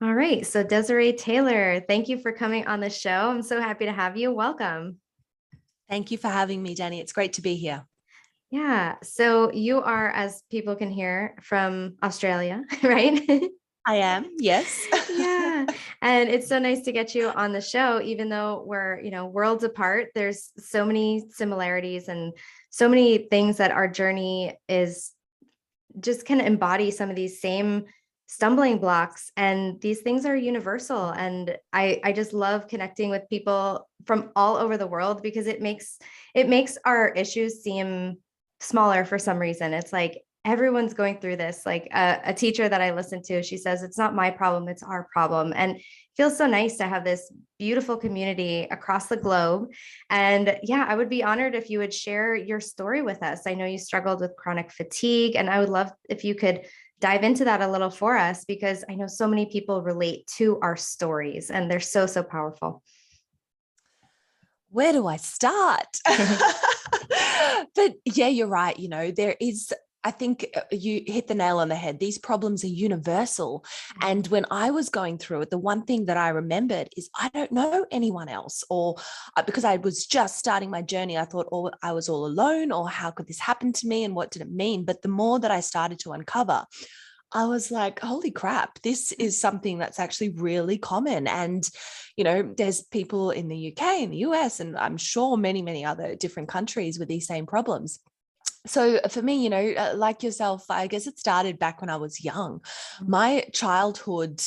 All right. So, Desiree Taylor, thank you for coming on the show. I'm so happy to have you. Welcome. Thank you for having me, Danny. It's great to be here. Yeah. So, you are, as people can hear, from Australia, right? I am, yes. Yeah. And it's so nice to get you on the show, even though we're, worlds apart. There's so many similarities and so many things that our journey is just can embody some of these same stumbling blocks, and these things are universal. And I just love connecting with people from all over the world because it makes our issues seem smaller. For some reason, it's like everyone's going through this. Like a teacher that I listen to, she says it's not my problem, it's our problem. And it feels so nice to have this beautiful community across the globe. And yeah, I would be honored if you would share your story with us. I know you struggled with chronic fatigue, and I would love if you could dive into that a little for us, because I know so many people relate to our stories and they're so, so powerful. Where do I start? But yeah, you're right. There is, I think you hit the nail on the head. These problems are universal. And when I was going through it, the one thing that I remembered is I don't know anyone else, or because I was just starting my journey, I thought, oh, I was all alone, or how could this happen to me? And what did it mean? But the more that I started to uncover, I was like, holy crap, this is something that's actually really common. And, there's people in the UK, in the US, and I'm sure many, many other different countries with these same problems. So for me, like yourself, I guess it started back when I was young. My childhood,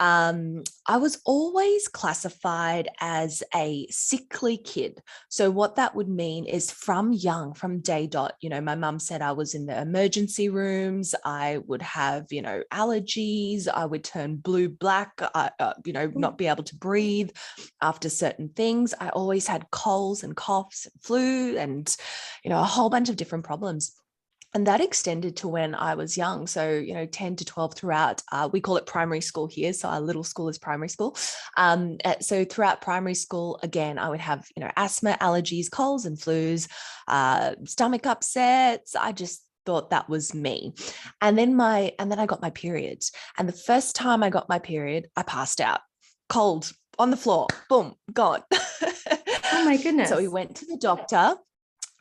I was always classified as a sickly kid. So what that would mean is from day dot, my mum said I was in the emergency rooms. I would have, allergies. I would turn blue, black, not be able to breathe after certain things. I always had colds and coughs and flu and, a whole bunch of different problems. And that extended to when I was young. So, 10 to 12 throughout, we call it primary school here. So our little school is primary school. So throughout primary school, again, I would have, asthma, allergies, colds and flus, stomach upsets. I just thought that was me. And then I got my period. And the first time I got my period, I passed out, cold on the floor, boom, gone. Oh my So we goodness. went to the doctor.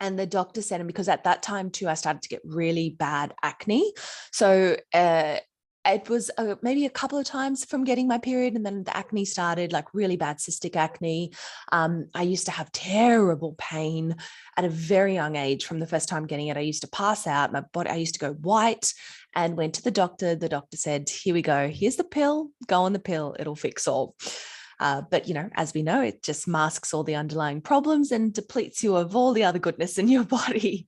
And the doctor said, and because at that time too, I started to get really bad acne. So it was maybe a couple of times from getting my period, and then the acne started, like really bad cystic acne. I used to have terrible pain at a very young age. From the first time getting it, I used to pass out. My body, I used to go white, and went to the doctor. The doctor said, here we go. Here's the pill. Go on the pill. It'll fix all. But, as we know, it just masks all the underlying problems and depletes you of all the other goodness in your body.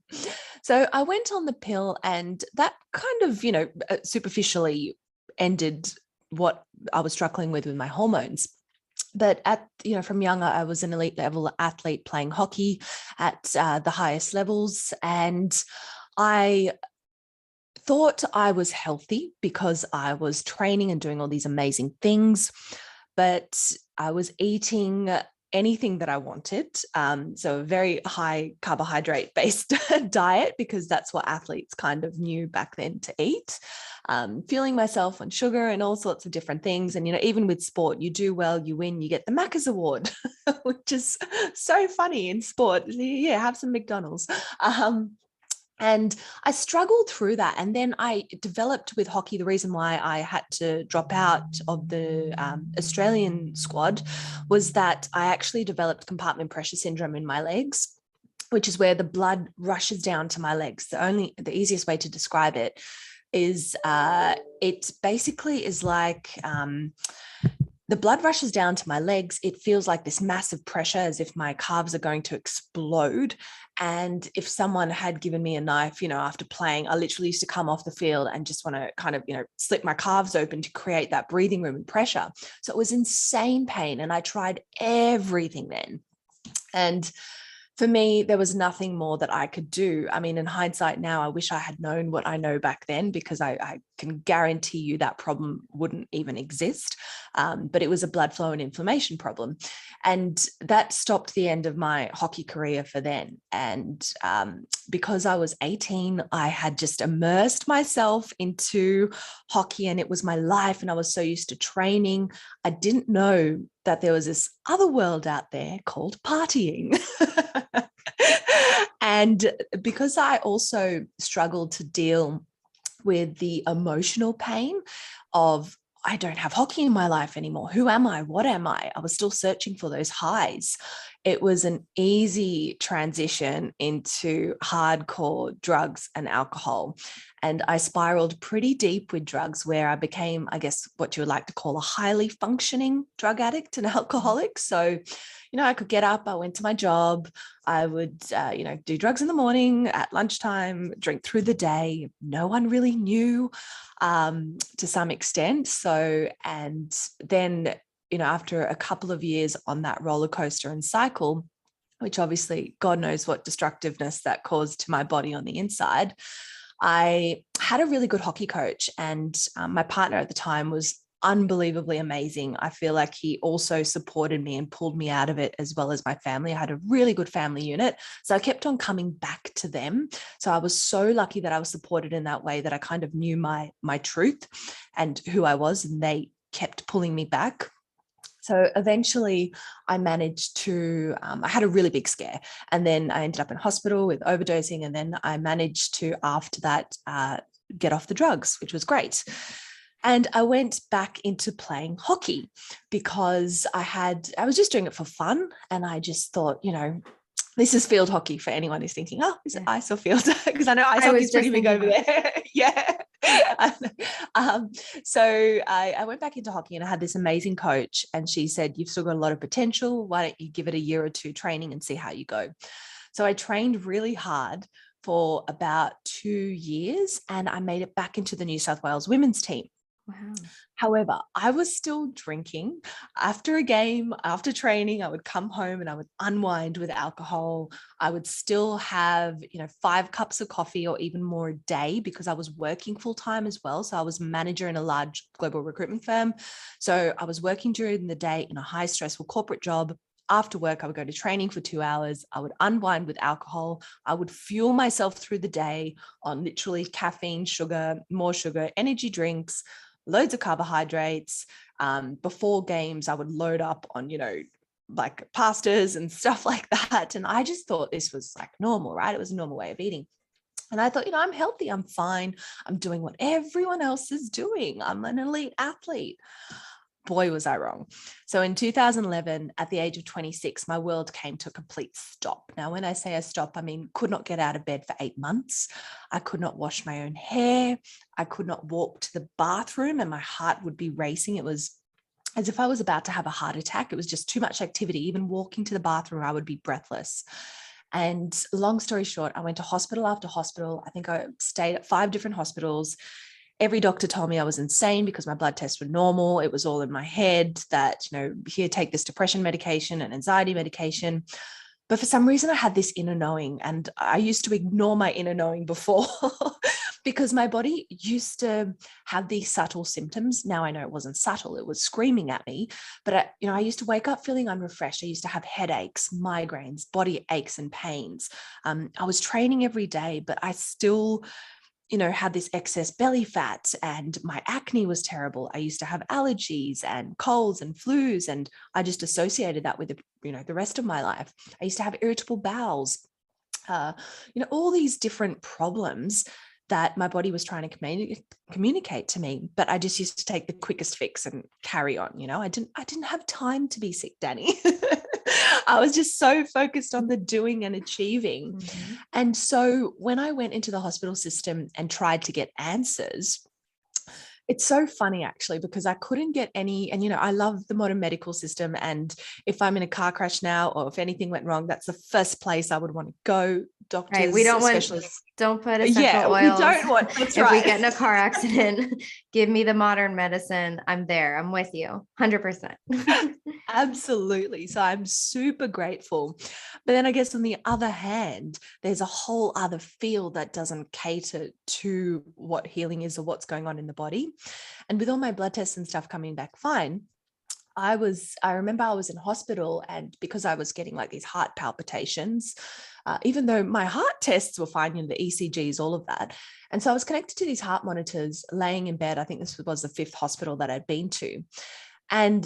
So I went on the pill, and that kind of, superficially ended what I was struggling with my hormones. But from young, I was an elite level athlete playing hockey at the highest levels. And I thought I was healthy because I was training and doing all these amazing things, but I was eating anything that I wanted. So a very high carbohydrate based diet, because that's what athletes kind of knew back then to eat. Fueling myself on sugar and all sorts of different things. And, even with sport, you do well, you win, you get the Macca's Award, which is so funny in sport. Yeah, have some McDonald's. And I struggled through that. And then I developed with hockey. The reason why I had to drop out of the Australian squad was that I actually developed compartment pressure syndrome in my legs, which is where the blood rushes down to my legs. The easiest way to describe it is it basically is like the blood rushes down to my legs. It feels like this massive pressure, as if my calves are going to explode. And if someone had given me a knife, after playing, I literally used to come off the field and just want to kind of, slip my calves open to create that breathing room and pressure. So it was insane pain. And I tried everything then. And for me, there was nothing more that I could do. I mean, in hindsight now, I wish I had known what I know back then, because I can guarantee you that problem wouldn't even exist. But it was a blood flow and inflammation problem. And that stopped the end of my hockey career for then. And because I was 18, I had just immersed myself into hockey and it was my life. And I was so used to training. I didn't know that there was this other world out there called partying. And because I also struggled to deal with the emotional pain of, I don't have hockey in my life anymore. Who am I? What am I? I was still searching for those highs. It was an easy transition into hardcore drugs and alcohol. And I spiraled pretty deep with drugs where I became, I guess, what you would like to call a highly functioning drug addict and alcoholic. So, I could get up, I went to my job, I would, do drugs in the morning, at lunchtime, drink through the day. No one really knew to some extent. So, and then, after a couple of years on that roller coaster and cycle, which obviously God knows what destructiveness that caused to my body on the inside, I had a really good hockey coach, and my partner at the time was unbelievably amazing. I feel like he also supported me and pulled me out of it, as well as my family. I had a really good family unit. So I kept on coming back to them. So I was so lucky that I was supported in that way, that I kind of knew my truth and who I was, and they kept pulling me back. So eventually I managed to, I had a really big scare, and then I ended up in hospital with overdosing. And then I managed to, after that, get off the drugs, which was great. And I went back into playing hockey because I was just doing it for fun. And I just thought, this is field hockey for anyone who's thinking, oh, is it ice or field? Because I know ice hockey is pretty big over there. Yeah. So I went back into hockey, and I had this amazing coach, and she said, you've still got a lot of potential. Why don't you give it a year or two training and see how you go? So I trained really hard for about 2 years, and I made it back into the New South Wales women's team. Wow. However, I was still drinking. After a game, after training, I would come home and I would unwind with alcohol. I would still have, 5 cups of coffee or even more a day, because I was working full time as well. So I was a manager in a large global recruitment firm. So I was working during the day in a high stressful corporate job. After work, I would go to training for 2 hours. I would unwind with alcohol. I would fuel myself through the day on literally caffeine, sugar, more sugar, energy drinks, loads of carbohydrates. Before games, I would load up on, like pastas and stuff like that. And I just thought this was like normal, right? It was a normal way of eating. And I thought, I'm healthy, I'm fine. I'm doing what everyone else is doing. I'm an elite athlete. Boy, was I wrong. So in 2011, at the age of 26, my world came to a complete stop. Now, when I say a stop, I mean, could not get out of bed for 8 months. I could not wash my own hair. I could not walk to the bathroom, and my heart would be racing. It was as if I was about to have a heart attack. It was just too much activity. Even walking to the bathroom, I would be breathless. And long story short, I went to hospital after hospital. I think I stayed at 5 different hospitals. Every doctor told me I was insane because my blood tests were normal. It was all in my head that, here, take this depression medication and anxiety medication. But for some reason, I had this inner knowing, and I used to ignore my inner knowing before because my body used to have these subtle symptoms. Now I know it wasn't subtle. It was screaming at me. But, I used to wake up feeling unrefreshed. I used to have headaches, migraines, body aches and pains. I was training every day, but I still had this excess belly fat, and my acne was terrible. I used to have allergies and colds and flus, and I just associated that with the rest of my life. I used to have irritable bowels, all these different problems that my body was trying to communicate to me, but I just used to take the quickest fix and carry on. I didn't have time to be sick, Danny. I was just so focused on the doing and achieving. Mm-hmm. And so when I went into the hospital system and tried to get answers, it's so funny actually, because I couldn't get any, and I love the modern medical system. And if I'm in a car crash now, or if anything went wrong, that's the first place I would want to go doctors, Right. We don't specialists. don't put essential We oils. don't want, that's if right. we get in a car accident, give me the modern medicine. I'm there. I'm with you 100%. Absolutely. So I'm super grateful. But then I guess on the other hand, there's a whole other field that doesn't cater to what healing is or what's going on in the body. And with all my blood tests and stuff coming back fine, I remember I was in hospital, and because I was getting like these heart palpitations, even though my heart tests were fine, the ECGs, all of that. And so I was connected to these heart monitors laying in bed. I think this was the 5th hospital that I'd been to. And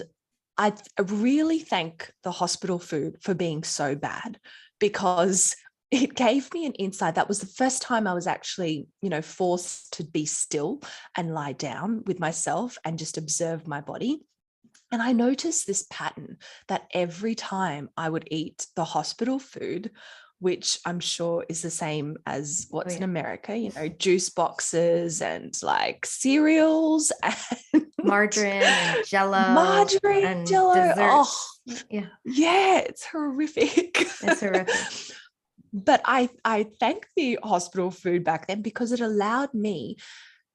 I really thank the hospital food for being so bad, because it gave me an insight. That was the first time I was actually, forced to be still and lie down with myself and just observe my body. And I noticed this pattern that every time I would eat the hospital food, which I'm sure is the same as what's in America, juice boxes and like cereals and margarine and jello. And jello. Desserts. Oh, yeah, it's horrific. It's horrific. But I thank the hospital food back then, because it allowed me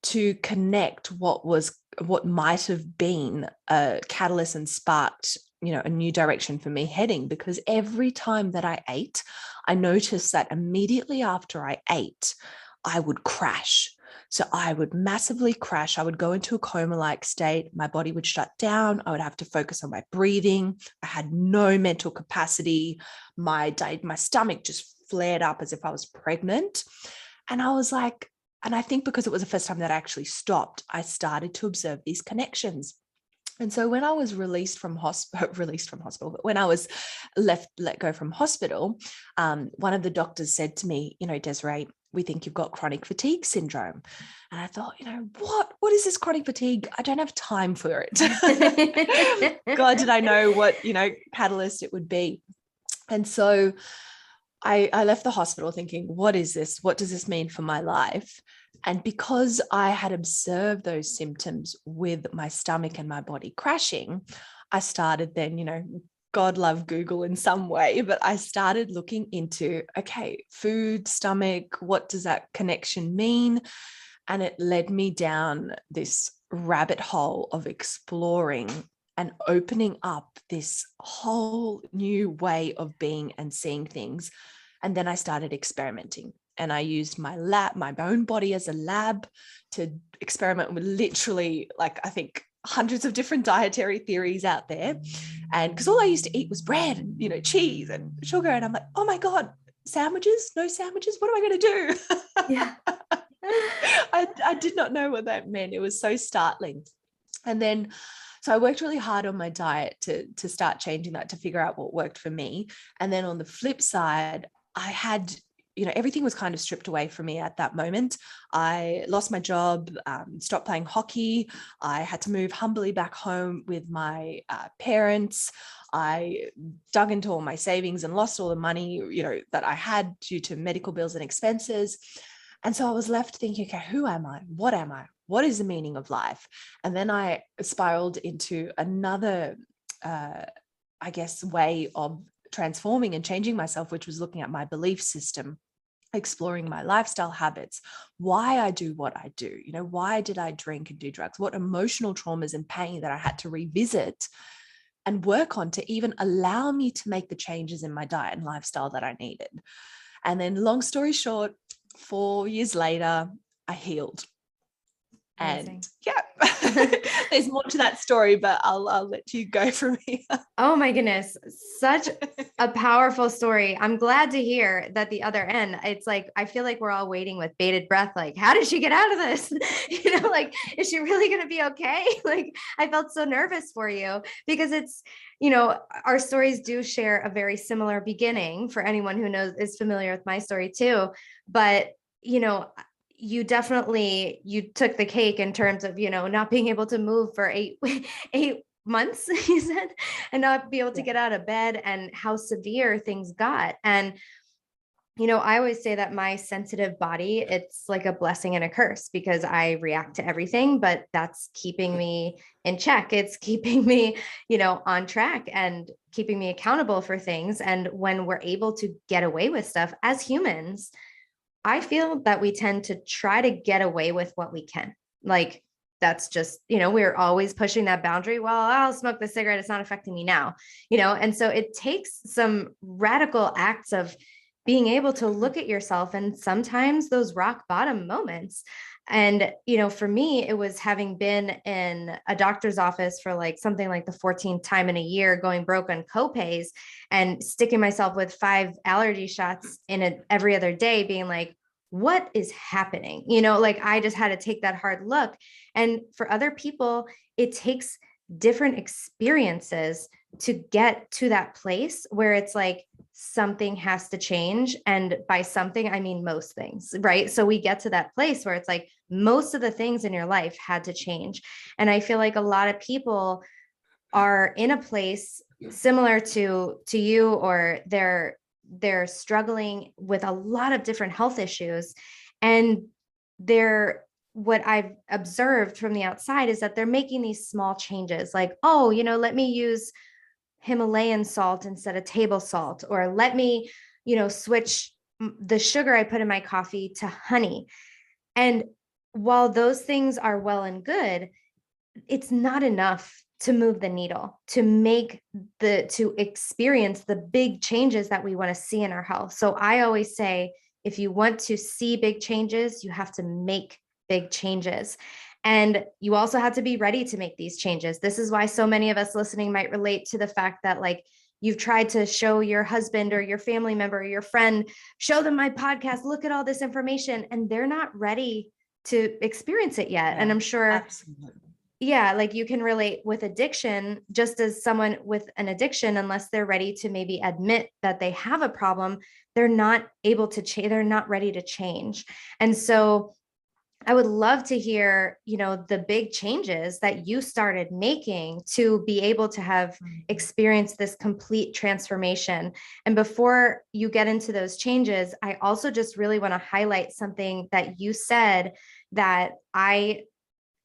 to connect what might have been a catalyst and sparked, a new direction for me heading. Because every time that I ate, I noticed that immediately after I ate, I would crash. So I would massively crash. I would go into a coma-like state. My body would shut down. I would have to focus on my breathing. I had no mental capacity. My stomach just flared up as if I was pregnant. And I was like, and I think because it was the first time that I actually stopped, I started to observe these connections. And so when I was released from hospital, but when I was let go from hospital, one of the doctors said to me, Desiree, we think you've got chronic fatigue syndrome. And I thought, what is this chronic fatigue? I don't have time for it. God, did I know what, catalyst it would be. And so I left the hospital thinking, what is this? What does this mean for my life? And because I had observed those symptoms with my stomach and my body crashing, I started then, God love Google in some way, but I started looking into, okay, food, stomach, what does that connection mean? And it led me down this rabbit hole of exploring and opening up this whole new way of being and seeing things. And then I started experimenting, and I used my own body as a lab to experiment with literally, like, I think hundreds of different dietary theories out there. And because all I used to eat was bread and, cheese and sugar. And I'm like, oh my God, sandwiches, no sandwiches. What am I going to do? Yeah. I did not know what that meant. It was so startling. And then, so I worked really hard on my diet to start changing that, to figure out what worked for me. And then on the flip side, I had, everything was kind of stripped away from me at that moment. I lost my job, stopped playing hockey. I had to move humbly back home with my parents. I dug into all my savings and lost all the money, that I had due to medical bills and expenses. And so I was left thinking, okay, who am I? What am I? What is the meaning of life? And then I spiraled into another, way of transforming and changing myself, which was looking at my belief system, exploring my lifestyle habits, why I do what I do. Why did I drink and do drugs? What emotional traumas and pain that I had to revisit and work on to even allow me to make the changes in my diet and lifestyle that I needed. And then, long story short, 4 years later, I healed. Amazing. And there's more to that story, but I'll let you go from here. Oh my goodness. Such a powerful story. I'm glad to hear that the other end, it's like, I feel like we're all waiting with bated breath. Like, how did she get out of this? Like, is she really going to be okay? Like, I felt so nervous for you, because it's, our stories do share a very similar beginning, for anyone who is familiar with my story too. But, you definitely, you took the cake in terms of, not being able to move for eight months, you said, and not be able to get out of bed, and how severe things got. And, I always say that my sensitive body, it's like a blessing and a curse because I react to everything, but that's keeping me in check. It's keeping me, on track and keeping me accountable for things. And when we're able to get away with stuff as humans, I feel that we tend to try to get away with what we can. Like, that's just, we're always pushing that boundary. Well, I'll smoke the cigarette. It's not affecting me now, and so it takes some radical acts of being able to look at yourself and sometimes those rock bottom moments. And, for me, it was having been in a doctor's office for like something like the 14th time in a year, going broke on copays and sticking myself with 5 allergy shots in it every other day, being like, what is happening? Like I just had to take that hard look. And for other people, it takes different experiences to get to that place where it's like something has to change. And by something, I mean most things, right? So we get to that place where it's like most of the things in your life had to change. And I feel like a lot of people are in a place similar to you, or they're struggling with a lot of different health issues. And what I've observed from the outside is that they're making these small changes like, oh, let me use Himalayan salt instead of table salt, or let me, switch the sugar I put in my coffee to honey. And while those things are well and good, it's not enough to move the needle, to experience the big changes that we want to see in our health. So I always say, if you want to see big changes, you have to make big changes. And you also have to be ready to make these changes. This is why so many of us listening might relate to the fact that like you've tried to show your husband or your family member or your friend, show them my podcast, look at all this information, and they're not ready to experience it yet. Yeah, and I'm sure, absolutely. yeah, like you can relate with addiction, just as someone with an addiction, unless they're ready to maybe admit that they have a problem, they're not able to change, they're not ready to change. And so I would love to hear, the big changes that you started making to be able to have experienced this complete transformation. And before you get into those changes, I also just really want to highlight something that you said that I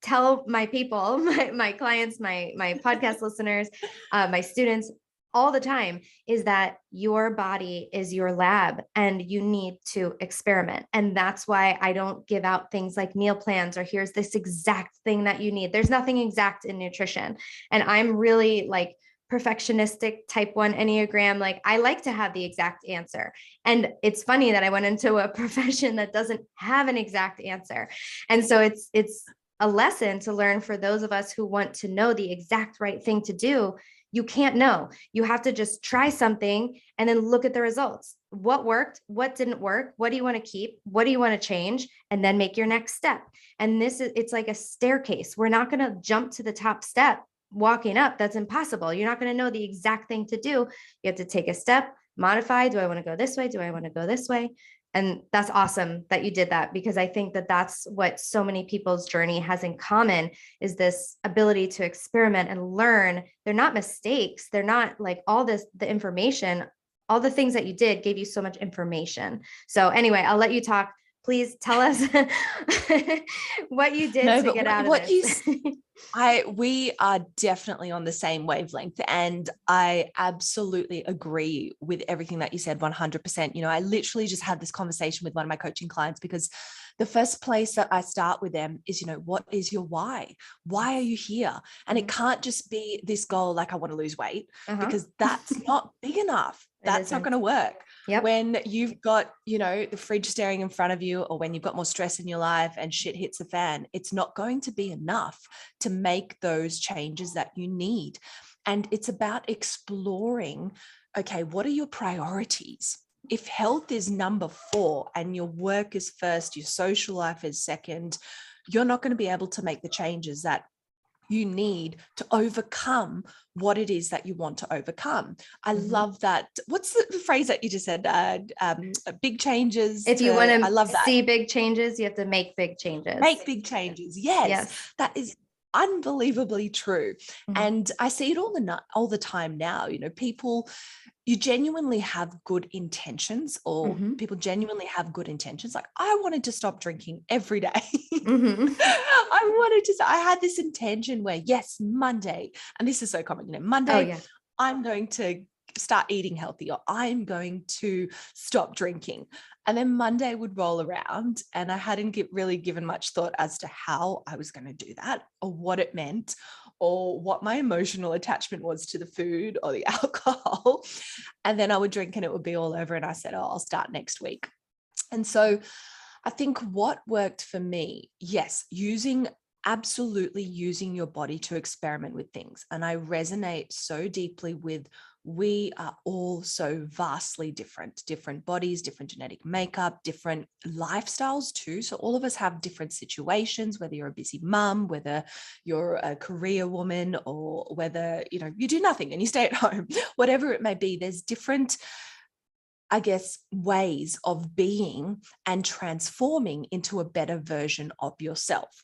tell my people, my clients, my podcast listeners, my students all the time, is that your body is your lab and you need to experiment. And that's why I don't give out things like meal plans or here's this exact thing that you need. There's nothing exact in nutrition. And I'm really like perfectionistic type 1 Enneagram. Like I like to have the exact answer. And it's funny that I went into a profession that doesn't have an exact answer. And so it's a lesson to learn for those of us who want to know the exact right thing to do. You can't know. You have to just try something and then look at the results. What worked? What didn't work? What do you want to keep? What do you want to change? And then make your next step. And it's like a staircase. We're not going to jump to the top step walking up. That's impossible. You're not going to know the exact thing to do. You have to take a step, modify. Do I want to go this way? Do I want to go this way? And that's awesome that you did that, because I think that that's what so many people's journey has in common, is this ability to experiment and learn. They're not mistakes. They're not like all this, the information, all the things that you did gave you so much information. So anyway, I'll let you talk. Please tell us what you did to get out of this. We are definitely on the same wavelength, and I absolutely agree with everything that you said 100%. I literally just had this conversation with one of my coaching clients, because the first place that I start with them is, what is your why? Why are you here? And it can't just be this goal, like I want to lose weight, because that's not big enough. That's not going to work. Yep. When you've got, the fridge staring in front of you, or when you've got more stress in your life and shit hits the fan, it's not going to be enough to make those changes that you need. And it's about exploring, okay, what are your priorities? If health is number 4 and your work is first, your social life is second, you're not going to be able to make the changes that you need to overcome what it is that you want to overcome. I love that. What's the phrase that you just said? Big changes. If you want to see big changes, you have to make big changes. Make big changes. Yes. That is unbelievably true. Mhm. And I see it all the time now. People, you genuinely have good intentions, or Mhm. people genuinely have good intentions. Like, I wanted to stop drinking every day. Mhm. I had this intention where, yes, Monday, and this is so common, Oh Monday, yeah. I'm going to start eating healthy, or I'm going to stop drinking. And then Monday would roll around and I hadn't really given much thought as to how I was going to do that, or what it meant, or what my emotional attachment was to the food or the alcohol. And then I would drink and it would be all over. And I said, oh, I'll start next week. And so I think what worked for me, yes, absolutely using your body to experiment with things. And I resonate so deeply with, we are all so vastly different bodies, different genetic makeup, different lifestyles too. So all of us have different situations, whether you're a busy mum, whether you're a career woman, or whether, you do nothing and you stay at home, whatever it may be, there's different, I guess, ways of being and transforming into a better version of yourself.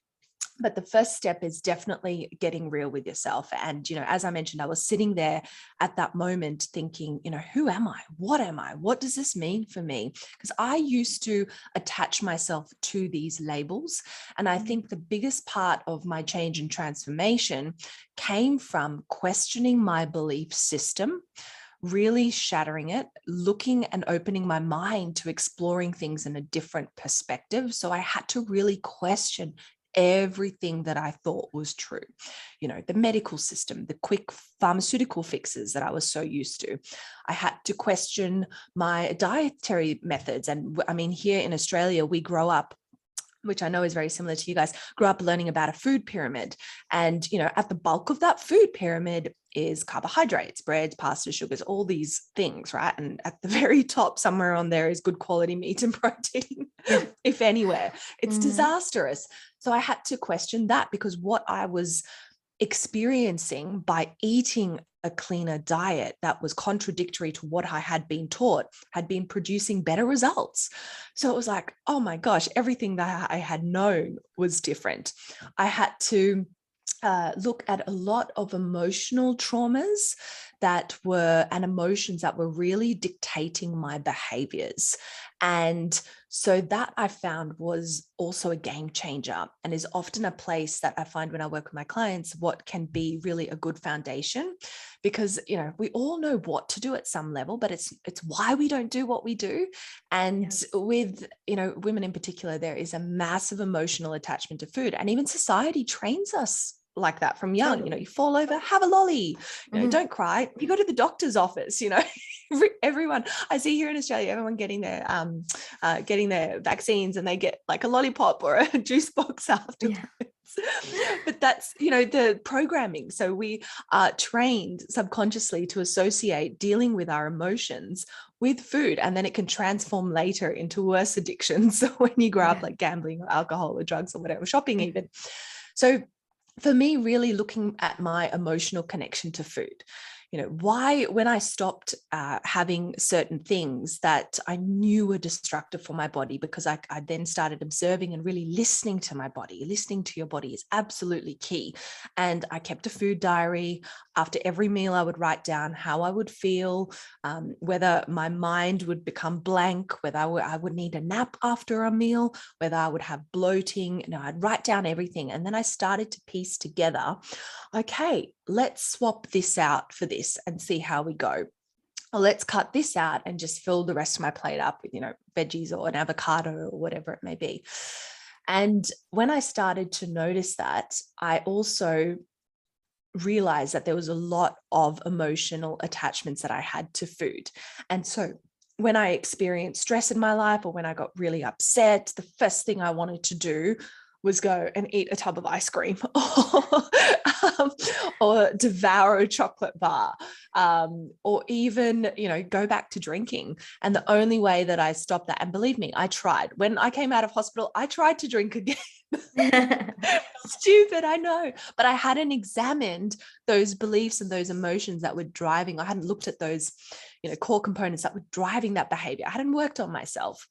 But the first step is definitely getting real with yourself. And, as I mentioned, I was sitting there at that moment thinking, who am I? What am I? What does this mean for me? Because I used to attach myself to these labels. And I think the biggest part of my change and transformation came from questioning my belief system, really shattering it, looking and opening my mind to exploring things in a different perspective. So I had to really question everything that I thought was true. The medical system, the quick pharmaceutical fixes that I was so used to. I had to question my dietary methods. And I mean, here in Australia, we grow up, which I know is very similar to you guys, grew up learning about a food pyramid. And, at the bulk of that food pyramid is carbohydrates, breads, pasta, sugars, all these things, right? And at the very top, somewhere on there is good quality meat and protein, Yeah. if anywhere. It's Mhm. disastrous. So I had to question that, because what I was experiencing by eating a cleaner diet that was contradictory to what I had been taught had been producing better results. So it was like, oh my gosh, everything that I had known was different. I had to look at a lot of emotional traumas and emotions that were really dictating my behaviors. And so that I found was also a game changer, and is often a place that I find when I work with my clients, what can be really a good foundation, because, we all know what to do at some level, but it's why we don't do what we do. And with, women in particular, there is a massive emotional attachment to food, and even society trains us like that from young. Totally. You fall over, have a lolly, Mhm. don't cry, you go to the doctor's office. Everyone I see here in Australia, everyone getting their vaccines, and they get like a lollipop or a juice box afterwards. But that's, the programming. So we are trained subconsciously to associate dealing with our emotions with food, and then it can transform later into worse addictions when you grow up, like gambling or alcohol or drugs or whatever, shopping even. So for me, really looking at my emotional connection to food, why, when I stopped having certain things that I knew were destructive for my body, because I then started observing and really listening to my body. Listening to your body is absolutely key. And I kept a food diary. After every meal, I would write down how I would feel, whether my mind would become blank, whether I would need a nap after a meal, whether I would have bloating. I'd write down everything. And then I started to piece together, okay, let's swap this out for this and see how we go. Or let's cut this out and just fill the rest of my plate up with, veggies or an avocado or whatever it may be. And when I started to notice that, I also realized that there was a lot of emotional attachments that I had to food. And so when I experienced stress in my life, or when I got really upset, the first thing I wanted to do was go and eat a tub of ice cream, or devour a chocolate bar, or even, go back to drinking. And the only way that I stopped that, and believe me, I tried. When I came out of hospital, I tried to drink again. Stupid, I know, but I hadn't examined those beliefs and those emotions that were driving. I hadn't looked at those, core components that were driving that behavior. I hadn't worked on myself.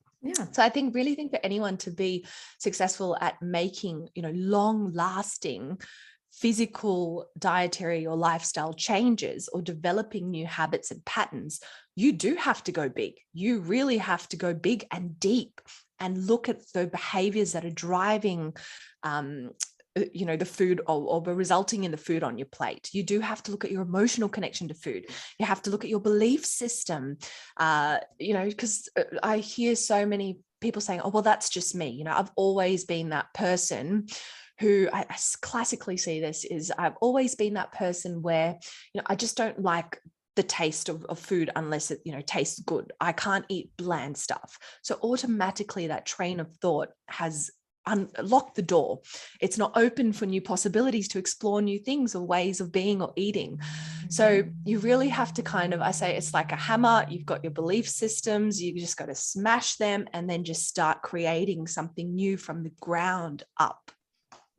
So I really think for anyone to be successful at making, long lasting physical, dietary, or lifestyle changes or developing new habits and patterns, you do have to go big. You really have to go big and deep and look at the behaviors that are driving the food or resulting in the food on your plate. You do have to look at your emotional connection to food. You have to look at your belief system, because I hear so many people saying, oh, well, that's just me. I've always been that person who I classically see this is I've always been that person where, I just don't like the taste of food unless it, tastes good. I can't eat bland stuff. So automatically that train of thought has unlocked the door. It's not open for new possibilities to explore new things or ways of being or eating. So you really have to I say it's like a hammer. You've got your belief systems. You just got to smash them and then just start creating something new from the ground up.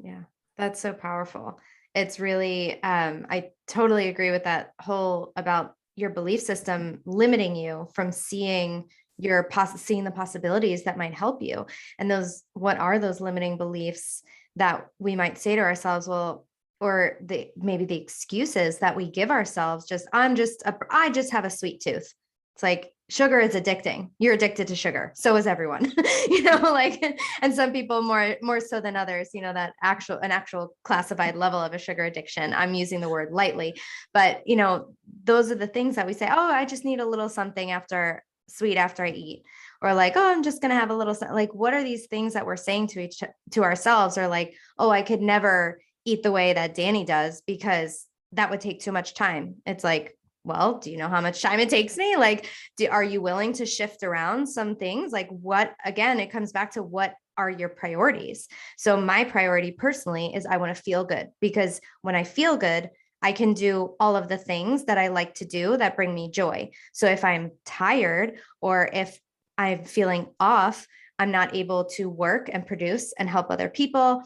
Yeah, that's so powerful. It's really, I totally agree with that whole about your belief system limiting you from seeing the possibilities that might help you. And what are those limiting beliefs that we might say to ourselves? Well, or maybe the excuses that we give ourselves, I just have a sweet tooth. It's like, sugar is addicting. You're addicted to sugar. So is everyone, and some people more so than others, that an actual classified level of a sugar addiction. I'm using the word lightly, but those are the things that we say, oh, I just need a little something after I eat, or like, oh, I'm just going to have a little, like, what are these things that we're saying to ourselves? Or like, oh, I could never eat the way that Danny does because that would take too much time. It's like, well, do you know how much time it takes me? Like, are you willing to shift around some things? Like again, it comes back to what are your priorities? So my priority personally is I want to feel good, because when I feel good, I can do all of the things that I like to do that bring me joy. So if I'm tired or if I'm feeling off, I'm not able to work and produce and help other people.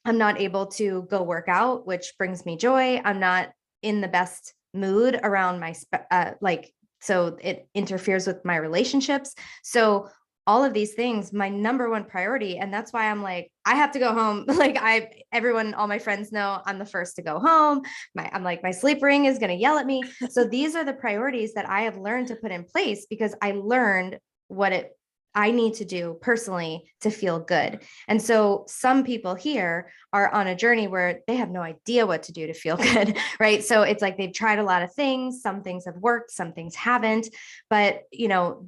I'm not able to go work out, which brings me joy. I'm not in the best mood around so it interferes with my relationships. So all of these things, my number one priority. And that's why I'm like, I have to go home. Like all my friends know I'm the first to go home. My sleep ring is going to yell at me. So these are the priorities that I have learned to put in place because I learned what I need to do personally to feel good. And so some people here are on a journey where they have no idea what to do to feel good, right? So it's like they've tried a lot of things. Some things have worked, some things haven't. But,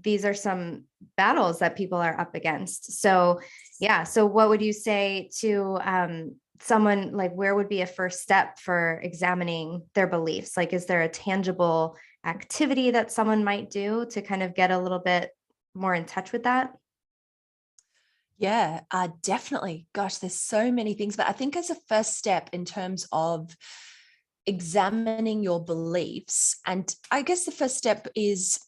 these are some battles that people are up against. So, yeah. So what would you say to someone, like, where would be a first step for examining their beliefs? Like, is there a tangible activity that someone might do to kind of get a little bit more in touch with that? Yeah, definitely. Gosh, there's so many things, but I think as a first step in terms of examining your beliefs, and I guess the first step is,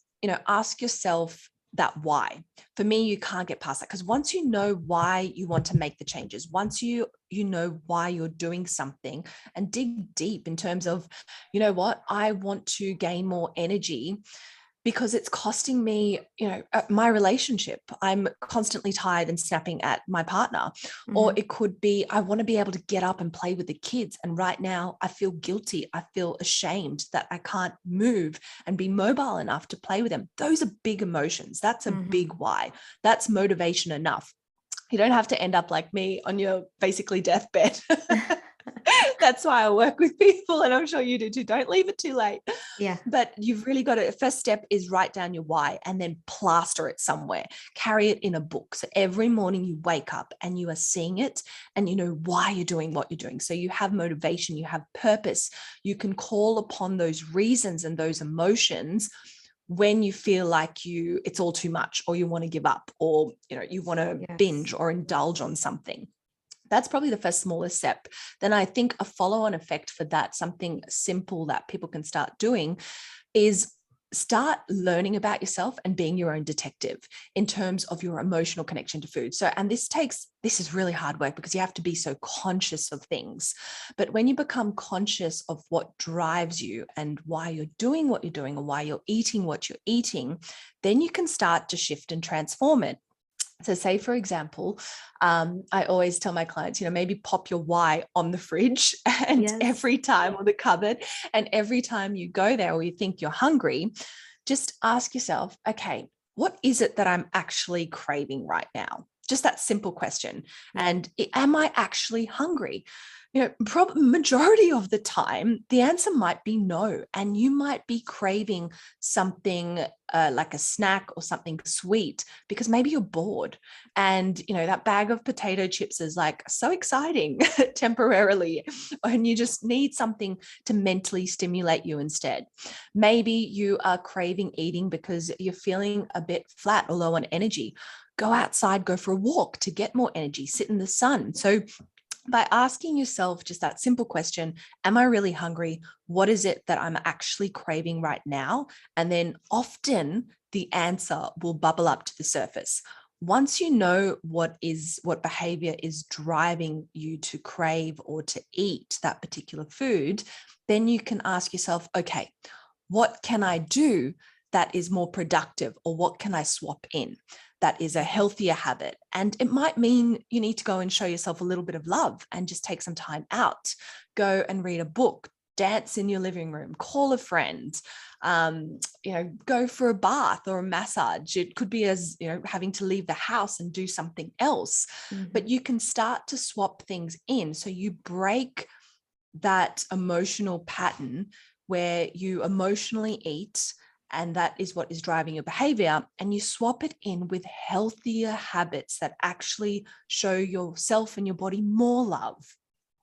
ask yourself that why. For me, you can't get past that, because once you know why you want to make the changes, once you know why you're doing something, and dig deep in terms of, what, I want to gain more energy because it's costing me, my relationship. I'm constantly tired and snapping at my partner. Mm-hmm. Or it could be, I want to be able to get up and play with the kids. And right now I feel guilty. I feel ashamed that I can't move and be mobile enough to play with them. Those are big emotions. That's a big why. That's motivation enough. You don't have to end up like me on your basically deathbed. That's why I work with people, and I'm sure you do too. Don't leave it too late. Yeah. But you've really got to, first step is write down your why and then plaster it somewhere. Carry it in a book. So every morning you wake up and you are seeing it and you know why you're doing what you're doing. So you have motivation, you have purpose. You can call upon those reasons and those emotions when you feel like it's all too much, or you want to give up, or you want to binge or indulge on something. That's probably the first smallest step. Then I think a follow-on effect for that, something simple that people can start doing, is start learning about yourself and being your own detective in terms of your emotional connection to food. So, and this is really hard work because you have to be so conscious of things. But when you become conscious of what drives you and why you're doing what you're doing, or why you're eating what you're eating, then you can start to shift and transform it. So say, for example, I always tell my clients, maybe pop your why on the fridge and Yes. every time, or the cupboard, and every time you go there or you think you're hungry, just ask yourself, okay, what is it that I'm actually craving right now? Just that simple question. Yeah. And am I actually hungry? Majority of the time, the answer might be no. And you might be craving something like a snack or something sweet because maybe you're bored. And, that bag of potato chips is like so exciting temporarily. And you just need something to mentally stimulate you instead. Maybe you are craving eating because you're feeling a bit flat or low on energy. Go outside, go for a walk to get more energy, sit in the sun. So by asking yourself just that simple question, am I really hungry? What is it that I'm actually craving right now? And then often the answer will bubble up to the surface. Once you know what behavior is driving you to crave or to eat that particular food, then you can ask yourself, okay, what can I do that is more productive, or what can I swap in that is a healthier habit? And it might mean you need to go and show yourself a little bit of love and just take some time out, go and read a book, dance in your living room, call a friend, go for a bath or a massage. It could be as, having to leave the house and do something else, but you can start to swap things in. So you break that emotional pattern where you emotionally eat, and that is what is driving your behavior, and you swap it in with healthier habits that actually show yourself and your body more love.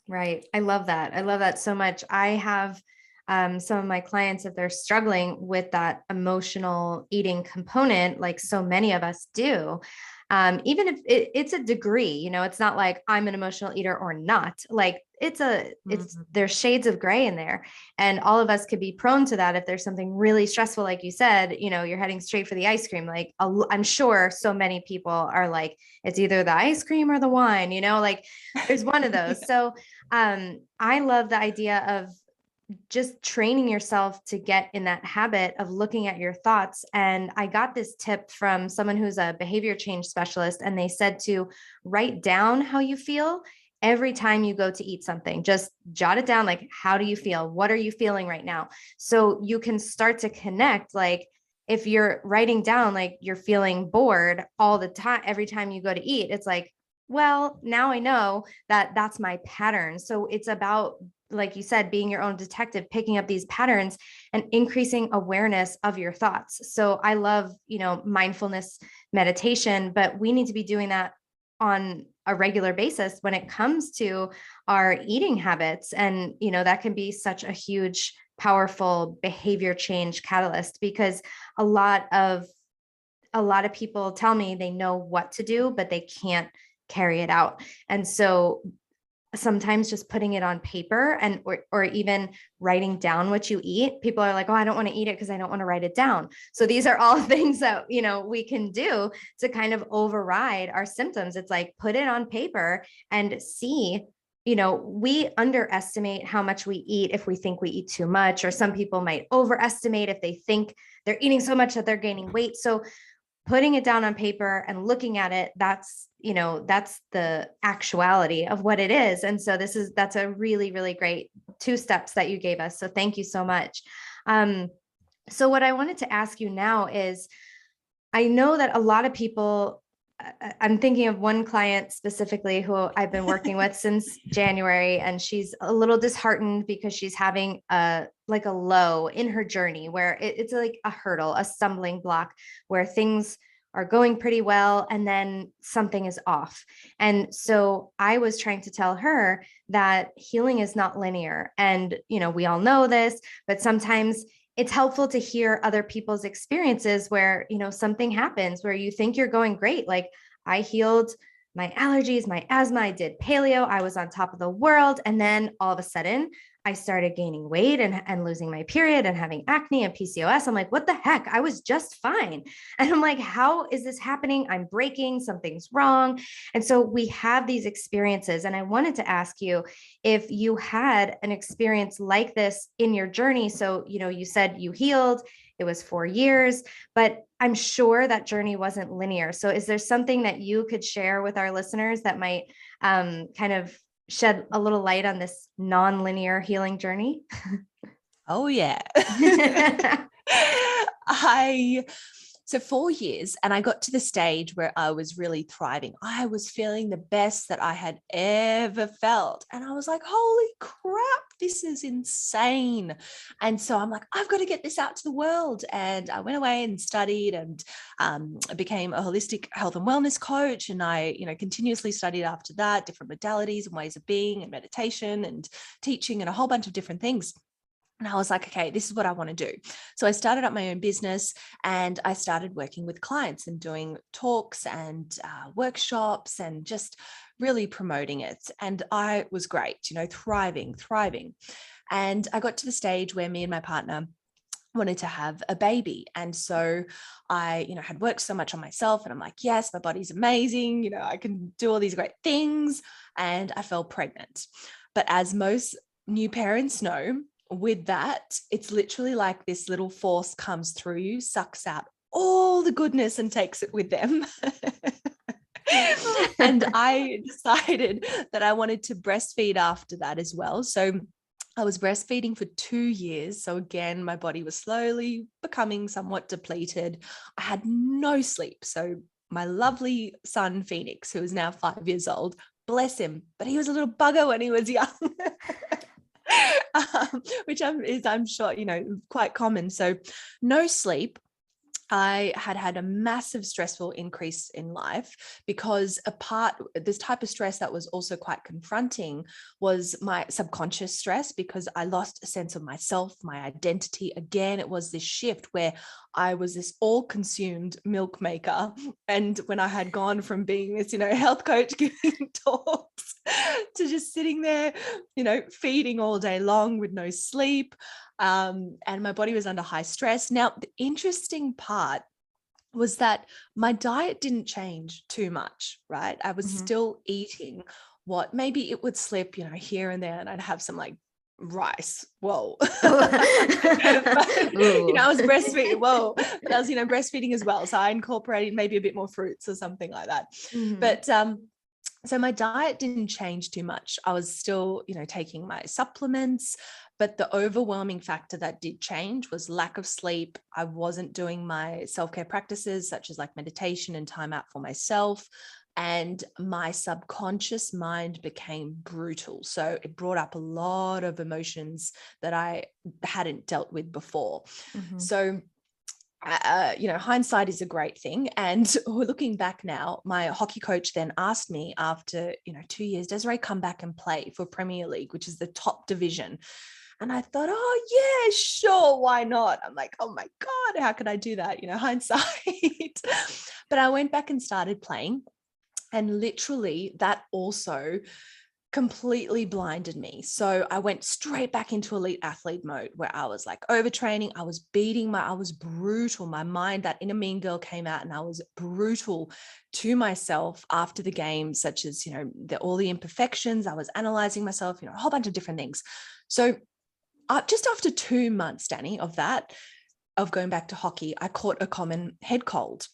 Right. I love that. I love that so much. I have some of my clients, if they're struggling with that emotional eating component, like so many of us do, even if it's a degree, it's not like I'm an emotional eater or not. Like there's shades of gray in there, and all of us could be prone to that. If there's something really stressful, like you said, you're heading straight for the ice cream. Like I'm sure so many people are like, it's either the ice cream or the wine, like there's one of those. So I love the idea of just training yourself to get in that habit of looking at your thoughts. And I got this tip from someone who's a behavior change specialist, and they said to write down how you feel every time you go to eat something. Just jot it down. Like, how do you feel? What are you feeling right now? So you can start to connect. Like, if you're writing down, like you're feeling bored all the time, every time you go to eat, it's like, well, now I know that that's my pattern. So it's about, like you said, being your own detective, picking up these patterns and increasing awareness of your thoughts. So I love, mindfulness meditation, but we need to be doing that on a regular basis when it comes to our eating habits. And, that can be such a huge, powerful behavior change catalyst, because a lot of people tell me they know what to do, but they can't carry it out. And so sometimes just putting it on paper and or even writing down what you eat, people are like, oh, I don't want to eat it because I don't want to write it down. So these are all things that we can do to kind of override our symptoms. It's like, put it on paper and see. We underestimate how much we eat if we think we eat too much, or some people might overestimate if they think they're eating so much that they're gaining weight. So putting it down on paper and looking at it, that's the actuality of what it is. And so that's a really, really great 2 steps that you gave us. So thank you so much. So what I wanted to ask you now is, I know that a lot of people, I'm thinking of one client specifically who I've been working with since January, and she's a little disheartened because she's having a low in her journey where it's like a hurdle, a stumbling block, where things are going pretty well and then something is off. And so I was trying to tell her that healing is not linear. And, we all know this, but sometimes it's helpful to hear other people's experiences where, something happens where you think you're going great. Like, I healed my allergies, my asthma, I did paleo, I was on top of the world. And then all of a sudden I started gaining weight and losing my period and having acne and PCOS. I'm like, what the heck? I was just fine. And I'm like, how is this happening? I'm breaking, something's wrong. And so we have these experiences. And I wanted to ask you if you had an experience like this in your journey. So, you said you healed, it was 4 years, but I'm sure that journey wasn't linear. So is there something that you could share with our listeners that might kind of shed a little light on this non-linear healing journey? Oh, yeah. So 4 years, and I got to the stage where I was really thriving. I was feeling the best that I had ever felt. And I was like, holy crap, this is insane. And so I'm like, I've got to get this out to the world. And I went away and studied and became a holistic health and wellness coach. And I, continuously studied after that, different modalities and ways of being and meditation and teaching and a whole bunch of different things. And I was like, okay, this is what I want to do. So I started up my own business and I started working with clients and doing talks and workshops and just really promoting it. And I was great, thriving. And I got to the stage where me and my partner wanted to have a baby. And so I, had worked so much on myself and I'm like, yes, my body's amazing. I can do all these great things. And I fell pregnant. But as most new parents know, with that, it's literally like this little force comes through you, sucks out all the goodness and takes it with them. And I decided that I wanted to breastfeed after that as well. So I was breastfeeding for 2 years. So again, my body was slowly becoming somewhat depleted. I had no sleep. So my lovely son, Phoenix, who is now 5 years old, bless him, but he was a little bugger when he was young. Which I'm sure, quite common. So no sleep. I had a massive stressful increase in life because this type of stress that was also quite confronting was my subconscious stress, because I lost a sense of myself, my identity. Again, it was this shift where I was this all-consumed milk maker. And when I had gone from being this, health coach giving talks to just sitting there, feeding all day long with no sleep. And my body was under high stress. Now, the interesting part was that my diet didn't change too much, right? I was still eating what maybe it would slip, here and there, and I'd have some like rice. Whoa. But, I was breastfeeding. Whoa. But I was, breastfeeding as well. So I incorporated maybe a bit more fruits or something like that. But, so my diet didn't change too much. I was still, taking my supplements, but the overwhelming factor that did change was lack of sleep. I wasn't doing my self-care practices, such as like meditation and time out for myself. And my subconscious mind became brutal. So it brought up a lot of emotions that I hadn't dealt with before. So hindsight is a great thing. And looking back now, my hockey coach then asked me after, 2 years, Desiree, come back and play for Premier League, which is the top division. And I thought, oh yeah, sure. Why not? I'm like, oh my God, how could I do that? Hindsight. But I went back and started playing. And literally that also completely blinded me. So I went straight back into elite athlete mode where I was like overtraining. I was I was brutal. My mind, that inner mean girl came out, and I was brutal to myself after the game, such as, all the imperfections. I was analyzing myself, a whole bunch of different things. So just after 2 months, Danny, of going back to hockey, I caught a common head cold.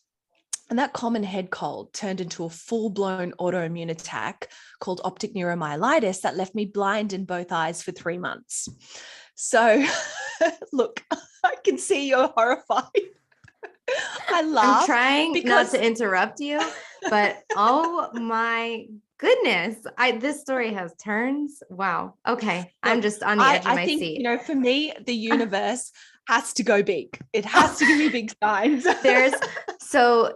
And that common head cold turned into a full-blown autoimmune attack called optic neuromyelitis that left me blind in both eyes for 3 months. So look, I can see you're horrified. I laugh. I'm trying not to interrupt you, but oh my goodness, this story has turns. Wow. Okay. Look, I'm just on the edge of my seat. For me, the universe has to go big. It has to give me big signs.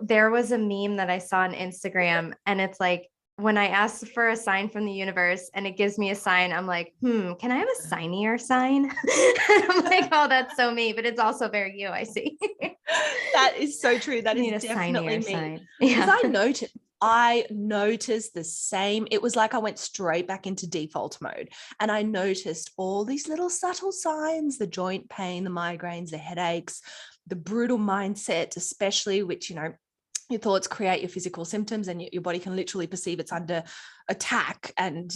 There was a meme that I saw on Instagram, and it's like, when I ask for a sign from the universe and it gives me a sign, I'm like, can I have a signier sign? I'm like, oh, that's so me, but it's also very you, I see. That is so true. That is definitely me. Sign. Because I noticed the same. It was like I went straight back into default mode, and I noticed all these little subtle signs: the joint pain, the migraines, the headaches, the brutal mindset, especially, which, your thoughts create your physical symptoms, and your body can literally perceive it's under attack and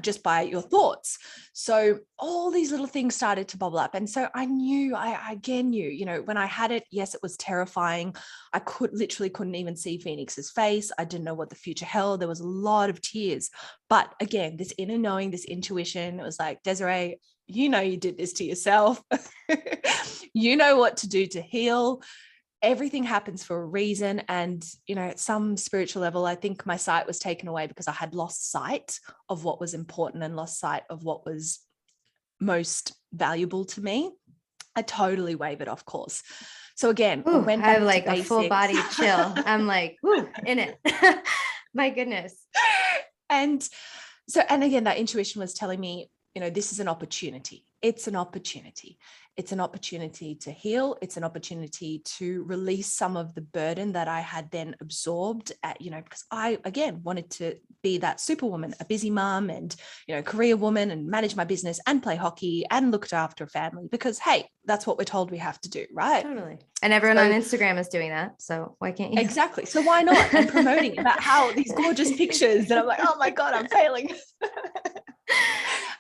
just by your thoughts. So all these little things started to bubble up, and so I again knew when I had it, yes, it was terrifying. I couldn't even see Phoenix's face. I didn't know what the future held. There was a lot of tears, but again, this inner knowing, this intuition, it was like, Desiree, you did this to yourself. You know what to do to heal. Everything happens for a reason. And, at some spiritual level, I think my sight was taken away because I had lost sight of what was important and lost sight of what was most valuable to me. I totally wavered off course. So again, Ooh, went I back have like to a basics. full body chill. I'm like, ooh, in it. My goodness. And again, that intuition was telling me, this is an opportunity. It's an opportunity. It's an opportunity to heal. It's an opportunity to release some of the burden that I had then absorbed because I, again, wanted to be that superwoman, a busy mom and, career woman, and manage my business and play hockey and look after a family because, hey, that's what we're told we have to do, right? Totally. And everyone on Instagram is doing that. So why can't you? Exactly. So why not? And promoting about how these gorgeous pictures that I'm like, oh my God, I'm failing.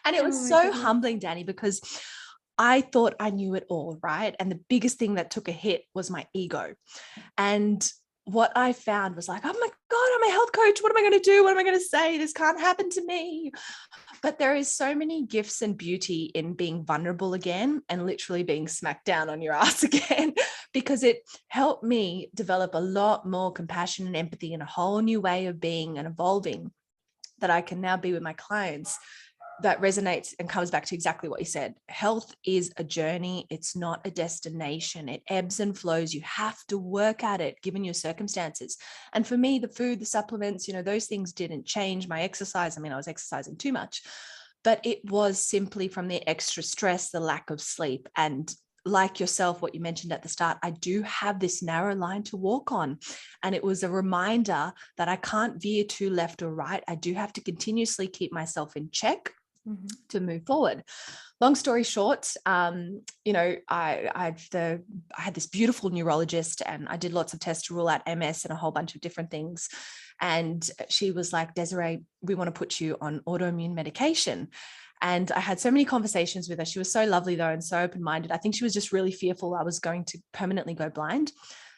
And it was so humbling, Danny, because I thought I knew it all, right? And the biggest thing that took a hit was my ego. And what I found was like, oh my God, I'm a health coach. What am I going to do? What am I going to say? This can't happen to me. But there is so many gifts and beauty in being vulnerable again and literally being smacked down on your ass again, because it helped me develop a lot more compassion and empathy and a whole new way of being and evolving that I can now be with my clients. That resonates and comes back to exactly what you said. Health is a journey. It's not a destination. It ebbs and flows. You have to work at it given your circumstances. And for me, the food, the supplements, those things didn't change. My exercise, I was exercising too much, but it was simply from the extra stress, the lack of sleep. And like yourself, what you mentioned at the start, I do have this narrow line to walk on. And it was a reminder that I can't veer too left or right. I do have to continuously keep myself in check to move forward. Long story short, I had this beautiful neurologist, and I did lots of tests to rule out MS and a whole bunch of different things. And she was like, Desiree, we want to put you on autoimmune medication. And I had so many conversations with her. She was so lovely though, and so open-minded. I think she was just really fearful I was going to permanently go blind.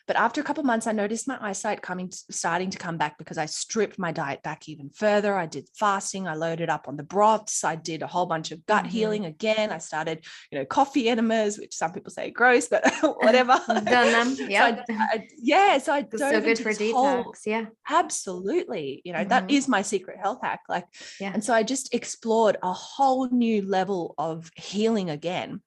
But after a couple of months, I noticed my eyesight starting to come back because I stripped my diet back even further. I did fasting. I loaded up on the broths. I did a whole bunch of gut healing again. I started, coffee enemas, which some people say gross, but whatever. I've done them. Yeah. So I dove so good into for this detox. Yeah. Absolutely. That is my secret health hack. And so I just explored a whole new level of healing again.